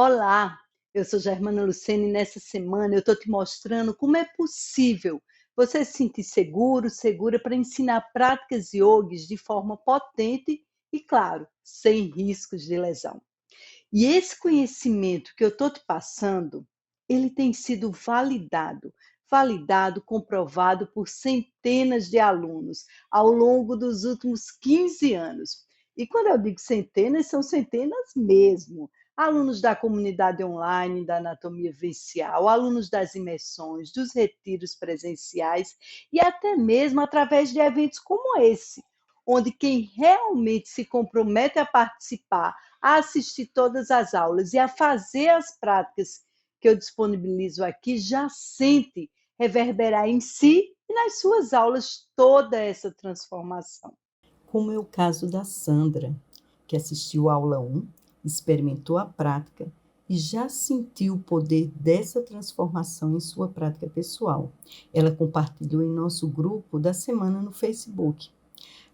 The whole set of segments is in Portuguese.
Olá, eu sou Germana Lucena e nessa semana eu estou te mostrando como é possível você se sentir seguro, segura para ensinar práticas yogis de forma potente e, claro, sem riscos de lesão. E esse conhecimento que eu estou te passando, ele tem sido validado, comprovado por centenas de alunos ao longo dos últimos 15 anos. E quando eu digo centenas, são centenas mesmo. Alunos da comunidade online da anatomia vivencial, alunos das imersões, dos retiros presenciais e até mesmo através de eventos como esse, onde quem realmente se compromete a participar, a assistir todas as aulas e a fazer as práticas que eu disponibilizo aqui, já sente reverberar em si e nas suas aulas toda essa transformação. Como é o caso da Sandra, que assistiu a aula 1, experimentou a prática e já sentiu o poder dessa transformação em sua prática pessoal. Ela compartilhou em nosso grupo da semana no Facebook.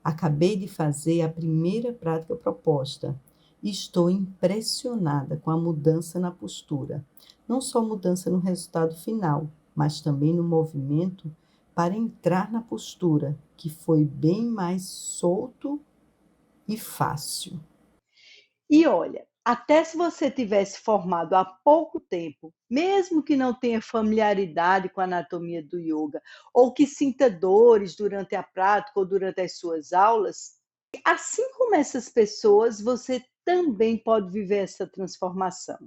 Acabei de fazer a primeira prática proposta e estou impressionada com a mudança na postura. Não só mudança no resultado final, mas também no movimento para entrar na postura, que foi bem mais solto e fácil. E olha, até se você tivesse formado há pouco tempo, mesmo que não tenha familiaridade com a anatomia do yoga, ou que sinta dores durante a prática ou durante as suas aulas, assim como essas pessoas, você também pode viver essa transformação.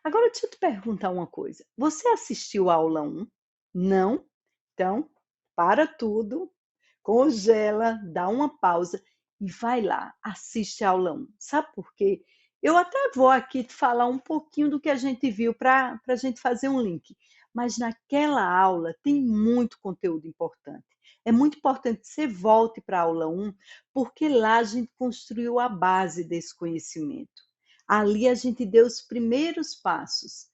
Agora, deixa eu te perguntar uma coisa. Você assistiu a aula 1? Não? Então, para tudo, congela, dá uma pausa e vai lá, assiste a aula 1. Sabe por quê? Eu até vou aqui te falar um pouquinho do que a gente viu para a gente fazer um link. Mas naquela aula tem muito conteúdo importante. É muito importante que você volte para a aula 1, porque lá a gente construiu a base desse conhecimento. Ali a gente deu os primeiros passos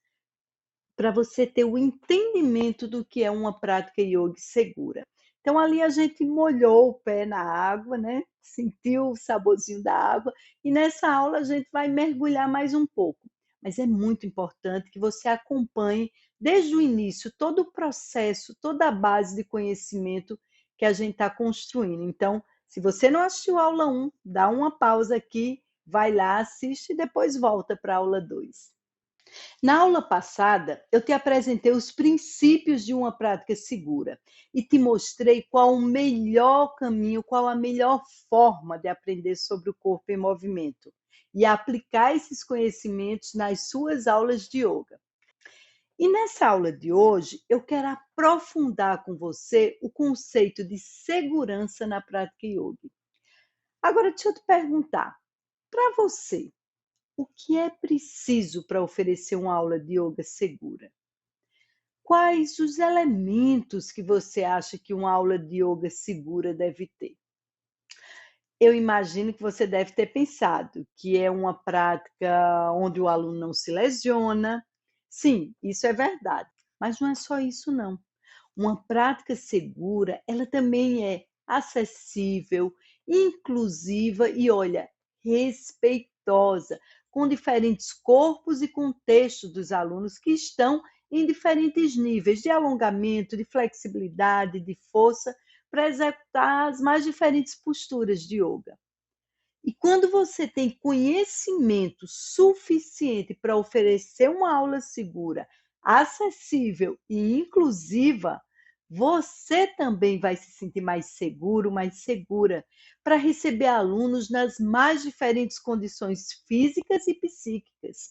para você ter o entendimento do que é uma prática yoga segura. Então, ali a gente molhou o pé na água, né? Sentiu o saborzinho da água, e nessa aula a gente vai mergulhar mais um pouco. Mas é muito importante que você acompanhe desde o início todo o processo, toda a base de conhecimento que a gente está construindo. Então, se você não assistiu a aula 1, dá uma pausa aqui, vai lá, assiste e depois volta para a aula 2. Na aula passada, eu te apresentei os princípios de uma prática segura e te mostrei qual o melhor caminho, qual a melhor forma de aprender sobre o corpo em movimento e aplicar esses conhecimentos nas suas aulas de yoga. E nessa aula de hoje, eu quero aprofundar com você o conceito de segurança na prática yoga. Agora, deixa eu te perguntar, para você, o que é preciso para oferecer uma aula de yoga segura? Quais os elementos que você acha que uma aula de yoga segura deve ter? Eu imagino que você deve ter pensado que é uma prática onde o aluno não se lesiona. Sim, isso é verdade, mas não é só isso não. Uma prática segura, ela também é acessível, inclusiva e, olha, respeitosa, com diferentes corpos e contextos dos alunos que estão em diferentes níveis de alongamento, de flexibilidade, de força, para executar as mais diferentes posturas de yoga. E quando você tem conhecimento suficiente para oferecer uma aula segura, acessível e inclusiva, você também vai se sentir mais seguro, mais segura, para receber alunos nas mais diferentes condições físicas e psíquicas.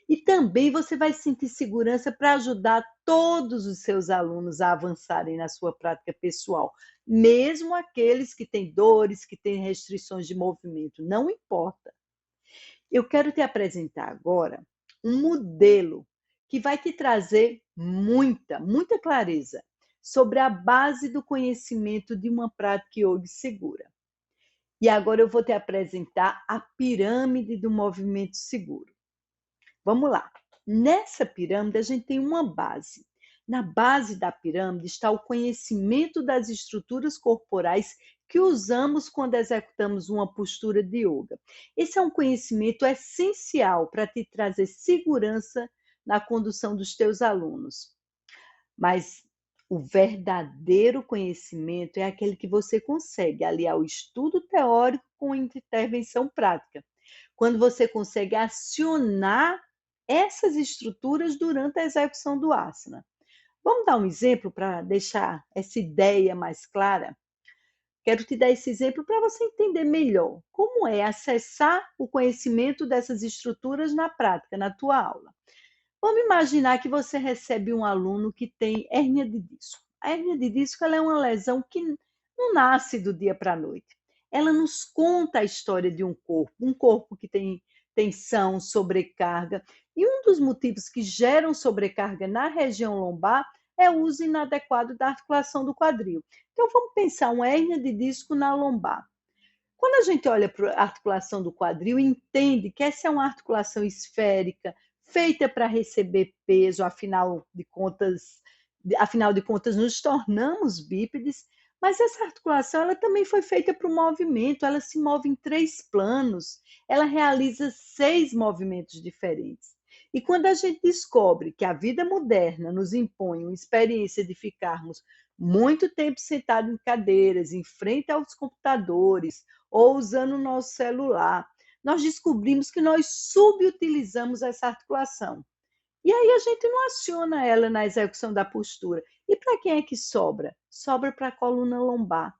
E também você vai sentir segurança para ajudar todos os seus alunos a avançarem na sua prática pessoal, mesmo aqueles que têm dores, que têm restrições de movimento, não importa. Eu quero te apresentar agora um modelo que vai te trazer muita clareza sobre a base do conhecimento de uma prática yoga segura. E agora eu vou te apresentar a pirâmide do movimento seguro. Vamos lá. Nessa pirâmide, a gente tem uma base. Na base da pirâmide está o conhecimento das estruturas corporais que usamos quando executamos uma postura de yoga. Esse é um conhecimento essencial para te trazer segurança na condução dos teus alunos. Mas o verdadeiro conhecimento é aquele que você consegue aliar o estudo teórico com a intervenção prática. Quando você consegue acionar essas estruturas durante a execução do asana. Vamos dar um exemplo para deixar essa ideia mais clara? Quero te dar esse exemplo para você entender melhor como é acessar o conhecimento dessas estruturas na prática, na tua aula. Vamos imaginar que você recebe um aluno que tem hérnia de disco. A hérnia de disco ela é uma lesão que não nasce do dia para a noite. Ela nos conta a história de um corpo que tem tensão, sobrecarga. E um dos motivos que geram sobrecarga na região lombar é o uso inadequado da articulação do quadril. Então, vamos pensar uma hérnia de disco na lombar. Quando a gente olha para a articulação do quadril, entende que essa é uma articulação esférica, feita para receber peso, afinal de contas, nos tornamos bípedes, mas essa articulação ela também foi feita para o movimento, ela se move em 3 planos, ela realiza 6 movimentos diferentes. E quando a gente descobre que a vida moderna nos impõe uma experiência de ficarmos muito tempo sentado em cadeiras, em frente aos computadores, ou usando o nosso celular, nós descobrimos que nós subutilizamos essa articulação. E aí a gente não aciona ela na execução da postura. E para quem é que sobra? Sobra para a coluna lombar,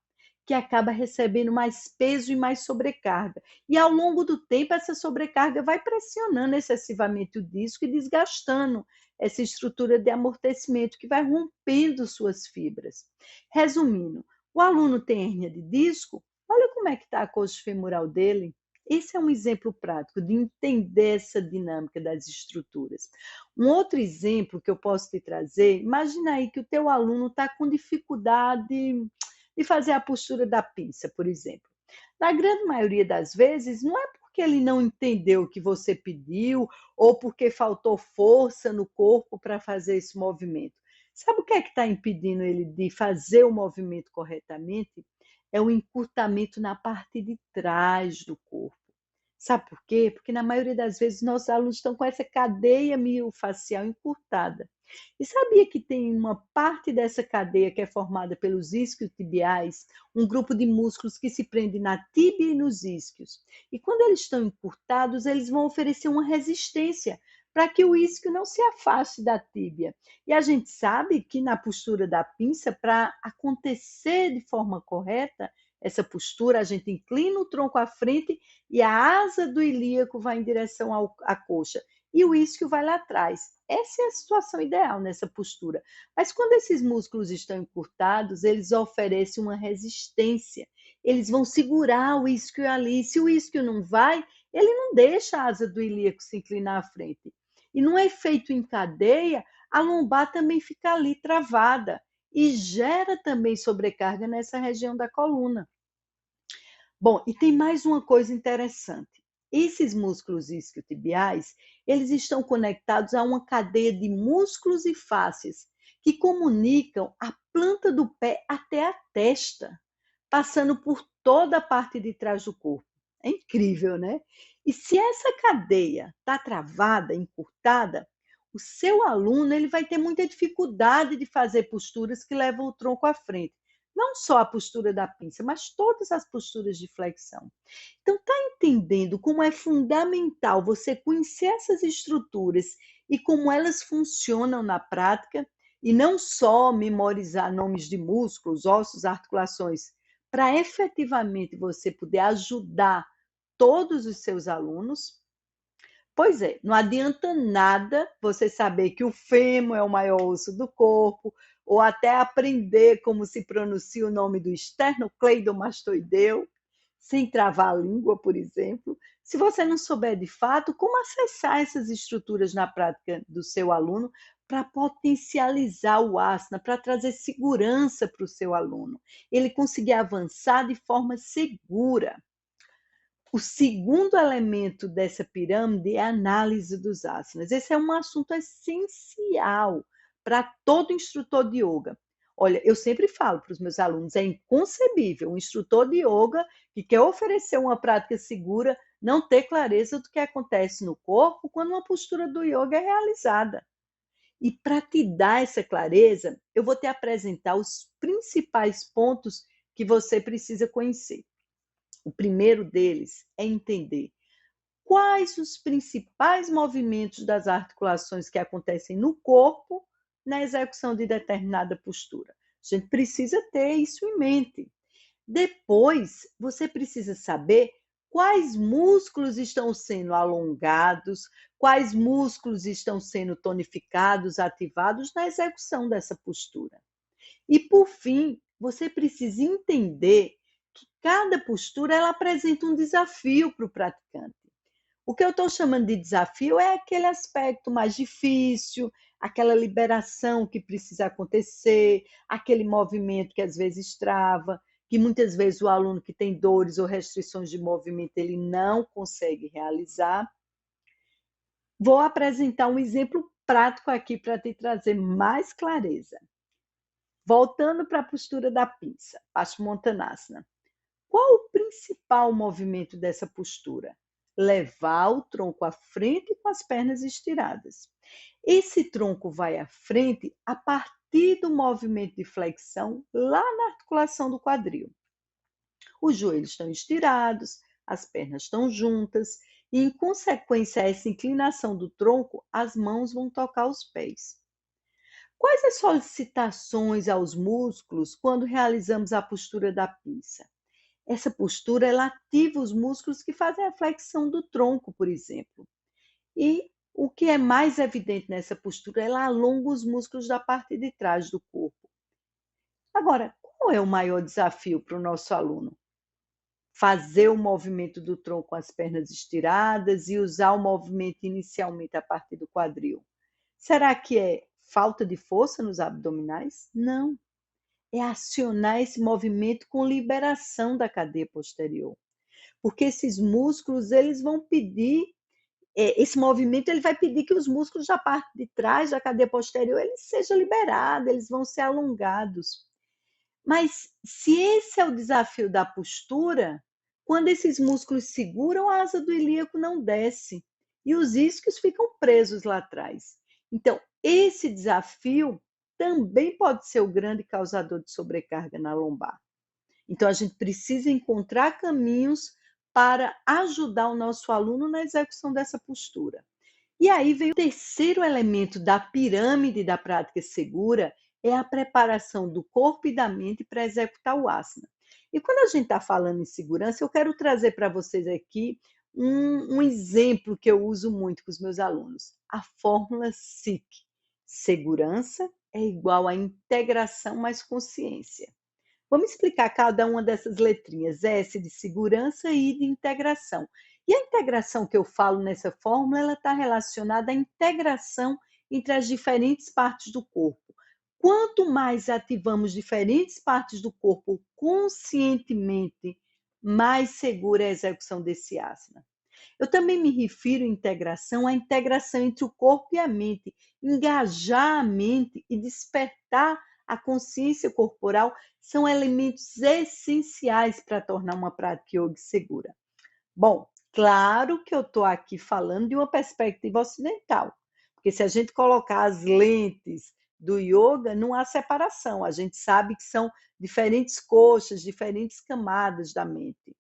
que acaba recebendo mais peso e mais sobrecarga. E ao longo do tempo, essa sobrecarga vai pressionando excessivamente o disco e desgastando essa estrutura de amortecimento que vai rompendo suas fibras. Resumindo, o aluno tem hérnia de disco, olha como é que está a coxa femoral dele. Esse é um exemplo prático de entender essa dinâmica das estruturas. Um outro exemplo que eu posso te trazer, imagina aí que o teu aluno está com dificuldade de fazer a postura da pinça, por exemplo. Na grande maioria das vezes, não é porque ele não entendeu o que você pediu ou porque faltou força no corpo para fazer esse movimento. Sabe o que é que está impedindo ele de fazer o movimento corretamente? É o encurtamento na parte de trás do corpo. Sabe por quê? Porque na maioria das vezes nossos alunos estão com essa cadeia miofascial encurtada. E sabia que tem uma parte dessa cadeia que é formada pelos isquiotibiais, um grupo de músculos que se prende na tíbia e nos isquios. E quando eles estão encurtados, eles vão oferecer uma resistência para que o isquio não se afaste da tíbia. E a gente sabe que na postura da pinça, para acontecer de forma correta, essa postura, a gente inclina o tronco à frente e a asa do ilíaco vai em direção à coxa e o isquio vai lá atrás. Essa é a situação ideal nessa postura. Mas quando esses músculos estão encurtados, eles oferecem uma resistência. Eles vão segurar o isquio ali. Se o isquio não vai, ele não deixa a asa do ilíaco se inclinar à frente. E num efeito em cadeia, a lombar também fica ali travada e gera também sobrecarga nessa região da coluna. Bom, e tem mais uma coisa interessante. Esses músculos isquiotibiais, eles estão conectados a uma cadeia de músculos e fáscias que comunicam a planta do pé até a testa, passando por toda a parte de trás do corpo. É incrível, né? E se essa cadeia está travada, encurtada, o seu aluno ele vai ter muita dificuldade de fazer posturas que levam o tronco à frente. Não só a postura da pinça, mas todas as posturas de flexão. Então, está entendendo como é fundamental você conhecer essas estruturas e como elas funcionam na prática, e não só memorizar nomes de músculos, ossos, articulações, para efetivamente você poder ajudar todos os seus alunos. Pois é, não adianta nada você saber que o fêmur é o maior osso do corpo, ou até aprender como se pronuncia o nome do esternocleidomastoideu, sem travar a língua, por exemplo. Se você não souber de fato como acessar essas estruturas na prática do seu aluno para potencializar o asana, para trazer segurança para o seu aluno, ele conseguir avançar de forma segura. O segundo elemento dessa pirâmide é a análise dos asanas. Esse é um assunto essencial para todo instrutor de yoga. Olha, eu sempre falo para os meus alunos, é inconcebível um instrutor de yoga que quer oferecer uma prática segura não ter clareza do que acontece no corpo quando uma postura do yoga é realizada. E para te dar essa clareza, eu vou te apresentar os principais pontos que você precisa conhecer. O primeiro deles é entender quais os principais movimentos das articulações que acontecem no corpo na execução de determinada postura. A gente precisa ter isso em mente. Depois, você precisa saber quais músculos estão sendo alongados, quais músculos estão sendo tonificados, ativados na execução dessa postura. E, por fim, você precisa entender que cada postura ela apresenta um desafio para o praticante. O que eu estou chamando de desafio é aquele aspecto mais difícil, aquela liberação que precisa acontecer, aquele movimento que às vezes trava, que muitas vezes o aluno que tem dores ou restrições de movimento ele não consegue realizar. Vou apresentar um exemplo prático aqui para te trazer mais clareza. Voltando para a postura da pinça, Paschimottanasana. Qual o principal movimento dessa postura? Levar o tronco à frente com as pernas estiradas. Esse tronco vai à frente a partir do movimento de flexão lá na articulação do quadril. Os joelhos estão estirados, as pernas estão juntas e, em consequência a essa inclinação do tronco, as mãos vão tocar os pés. Quais as solicitações aos músculos quando realizamos a postura da pinça? Essa postura ela ativa os músculos que fazem a flexão do tronco, por exemplo. E o que é mais evidente nessa postura, ela alonga os músculos da parte de trás do corpo. Agora, qual é o maior desafio para o nosso aluno? Fazer o movimento do tronco com as pernas estiradas e usar o movimento inicialmente a partir do quadril. Será que é falta de força nos abdominais? Não. É acionar esse movimento com liberação da cadeia posterior. Porque esses músculos, eles vão pedir, esse movimento ele vai pedir que os músculos da parte de trás da cadeia posterior eles sejam liberados, eles vão ser alongados. Mas se esse é o desafio da postura, quando esses músculos seguram, a asa do ilíaco não desce e os isquios ficam presos lá atrás. Então, esse desafio também pode ser o grande causador de sobrecarga na lombar. Então, a gente precisa encontrar caminhos para ajudar o nosso aluno na execução dessa postura. E aí vem o terceiro elemento da pirâmide da prática segura, é a preparação do corpo e da mente para executar o asana. E quando a gente está falando em segurança, eu quero trazer para vocês aqui um exemplo que eu uso muito com os meus alunos, a fórmula SIC. Segurança é igual a integração mais consciência. Vamos explicar cada uma dessas letrinhas, S de segurança e I de integração. E a integração que eu falo nessa fórmula, ela está relacionada à integração entre as diferentes partes do corpo. Quanto mais ativamos diferentes partes do corpo conscientemente, mais segura é a execução desse asana. Eu também me refiro à integração entre o corpo e a mente, engajar a mente e despertar a consciência corporal são elementos essenciais para tornar uma prática yoga segura. Bom, claro que eu estou aqui falando de uma perspectiva ocidental, porque se a gente colocar as lentes do yoga, não há separação. A gente sabe que são diferentes coxas, diferentes camadas da mente.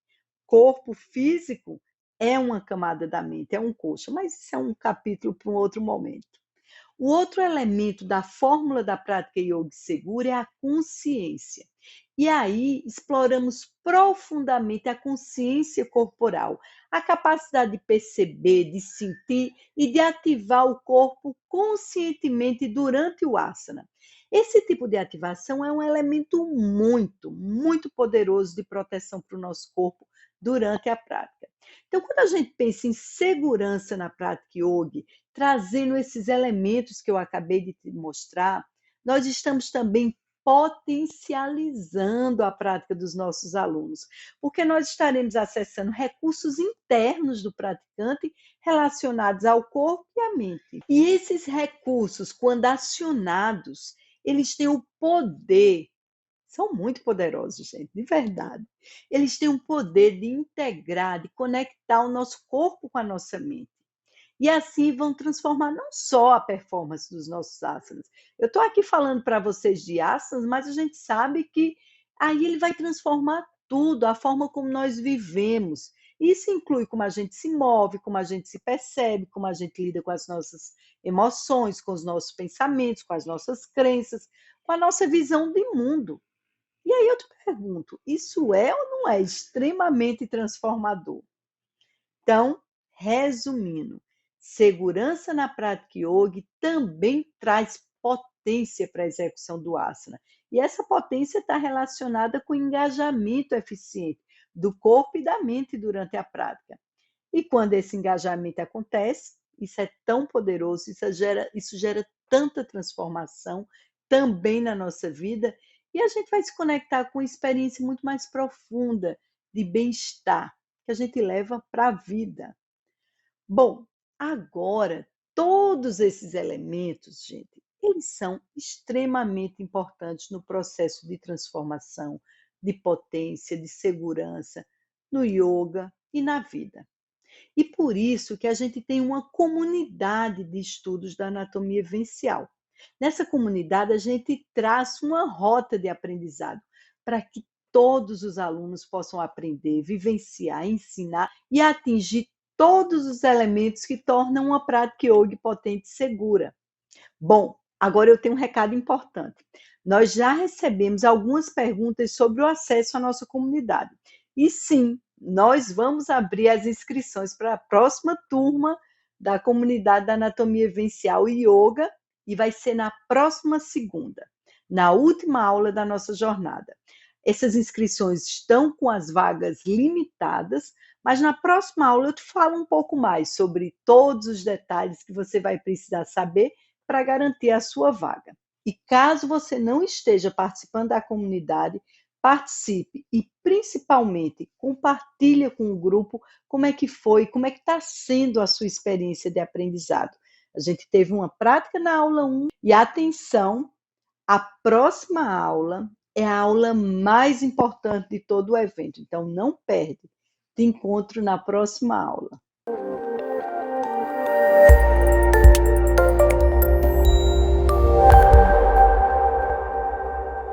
Corpo físico é uma camada da mente, é um coxa, mas isso é um capítulo para um outro momento. O outro elemento da fórmula da prática yoga segura é a consciência. E aí exploramos profundamente a consciência corporal, a capacidade de perceber, de sentir e de ativar o corpo conscientemente durante o asana. Esse tipo de ativação é um elemento muito poderoso de proteção para o nosso corpo durante a prática. Então, quando a gente pensa em segurança na prática yoga, trazendo esses elementos que eu acabei de te mostrar, nós estamos também potencializando a prática dos nossos alunos, porque nós estaremos acessando recursos internos do praticante relacionados ao corpo e à mente. E esses recursos, quando acionados, eles têm o poder, são muito poderosos, gente, de verdade. Eles têm o poder de integrar, de conectar o nosso corpo com a nossa mente. E assim vão transformar não só a performance dos nossos asanas. Eu estou aqui falando para vocês de asanas, mas a gente sabe que aí ele vai transformar tudo, a forma como nós vivemos. Isso inclui como a gente se move, como a gente se percebe, como a gente lida com as nossas emoções, com os nossos pensamentos, com as nossas crenças, com a nossa visão de mundo. E aí eu te pergunto, isso é ou não é extremamente transformador? Então, resumindo, segurança na prática yoga também traz potência para a execução do asana. E essa potência está relacionada com o engajamento eficiente do corpo e da mente durante a prática. E quando esse engajamento acontece, isso é tão poderoso, isso gera tanta transformação também na nossa vida, e a gente vai se conectar com uma experiência muito mais profunda de bem-estar, que a gente leva para a vida. Bom, agora, todos esses elementos, gente, eles são extremamente importantes no processo de transformação, de potência, de segurança, no yoga e na vida. E por isso que a gente tem uma comunidade de estudos da anatomia vivencial. Nessa comunidade, a gente traça uma rota de aprendizado para que todos os alunos possam aprender, vivenciar, ensinar e atingir todos os elementos que tornam uma prática yoga potente e segura. Bom, agora eu tenho um recado importante. Nós já recebemos algumas perguntas sobre o acesso à nossa comunidade. E sim, nós vamos abrir as inscrições para a próxima turma da comunidade da Anatomia Vivencial e Yoga, e vai ser na próxima segunda, na última aula da nossa jornada. Essas inscrições estão com as vagas limitadas, mas na próxima aula eu te falo um pouco mais sobre todos os detalhes que você vai precisar saber para garantir a sua vaga. E caso você não esteja participando da comunidade, participe e principalmente compartilhe com o grupo como é que foi, como é que está sendo a sua experiência de aprendizado. A gente teve uma prática na aula 1 e atenção, a próxima aula é a aula mais importante de todo o evento, então não perde. Te encontro na próxima aula.